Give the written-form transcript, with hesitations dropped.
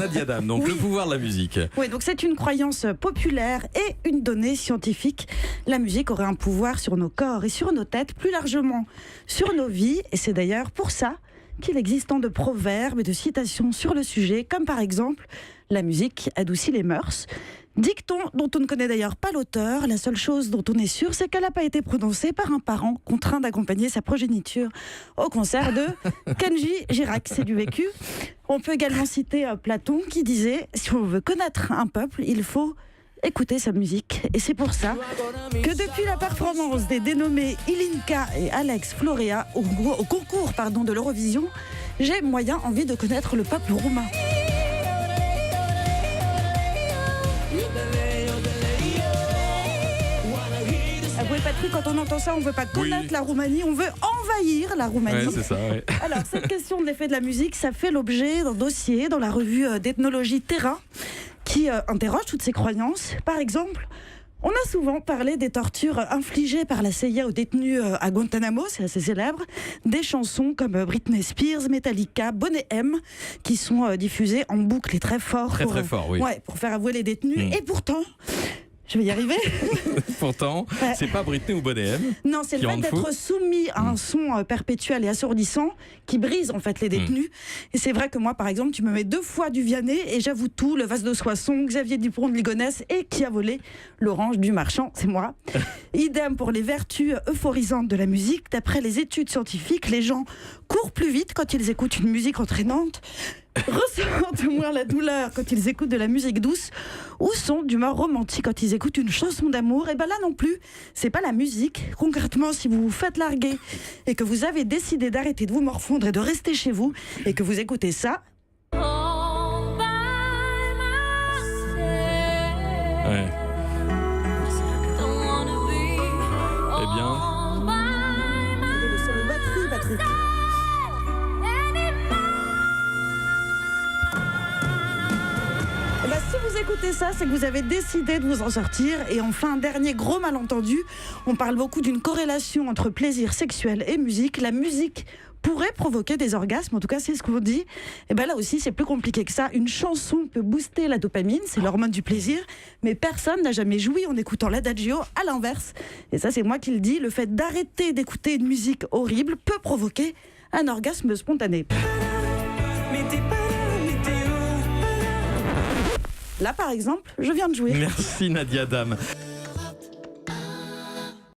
Nadia Dame, donc le pouvoir de la musique. Oui, donc c'est une croyance populaire et une donnée scientifique. La musique aurait un pouvoir sur nos corps et sur nos têtes, plus largement sur nos vies. Et c'est d'ailleurs pour ça qu'il existe tant de proverbes et de citations sur le sujet, comme par exemple « La musique adoucit les mœurs ». Dicton dont on ne connaît d'ailleurs pas l'auteur. La seule chose dont on est sûr, c'est qu'elle n'a pas été prononcée par un parent contraint d'accompagner sa progéniture au concert de Kenji Girac. C'est du vécu. On peut également citer Platon qui disait « Si on veut connaître un peuple, il faut écouter sa musique ». Et c'est pour ça que depuis la performance des dénommés Ilinka et Alex Florea au concours de l'Eurovision, j'ai moyen envie de connaître le peuple roumain. Oui, Patrick, quand on entend ça, on ne veut pas connaître la Roumanie, on veut envahir la Roumanie. Ouais, c'est ça, ouais. Alors, cette question de l'effet de la musique, ça fait l'objet d'un dossier dans la revue d'ethnologie Terra qui interroge toutes ces croyances. Par exemple, on a souvent parlé des tortures infligées par la CIA aux détenus à Guantanamo, c'est assez célèbre. Des chansons comme Britney Spears, Metallica, Boney M, qui sont diffusées en boucle et très fort. Très fort, oui. Ouais, pour faire avouer les détenus. Et pourtant... Je vais y arriver. Pourtant, c'est pas Britney ou Boney M. Non, c'est le fait d'être soumis à un son perpétuel et assourdissant qui brise en fait les détenus. Et c'est vrai que moi, par exemple, tu me mets 2 fois du Vianney et j'avoue tout, le Vase de Soissons, Xavier Dupont de Ligonnès et qui a volé l'orange du marchand, c'est moi. Idem pour les vertus euphorisantes de la musique. D'après les études scientifiques, les gens courent plus vite quand ils écoutent une musique entraînante, ressentent moins la douleur quand ils écoutent de la musique douce ou sont d'humeur romantique quand ils écoutent une chanson d'amour. Et ben là non plus, c'est pas la musique. Concrètement, si vous vous faites larguer et que vous avez décidé d'arrêter de vous morfondre et de rester chez vous et que vous écoutez ça... Ouais. Eh bien... Le son de batterie, Patrick. Si vous écoutez ça, c'est que vous avez décidé de vous en sortir. Et enfin, un dernier gros malentendu. On parle beaucoup d'une corrélation entre plaisir sexuel et musique. La musique pourrait provoquer des orgasmes, en tout cas c'est ce qu'on dit. Et bien là aussi c'est plus compliqué que ça. Une chanson peut booster la dopamine, c'est l'hormone du plaisir, mais personne n'a jamais joui en écoutant l'adagio à l'inverse. Et ça c'est moi qui le dis, le fait d'arrêter d'écouter une musique horrible peut provoquer un orgasme spontané. Là par exemple, je viens de jouer. Merci Nadia Dame.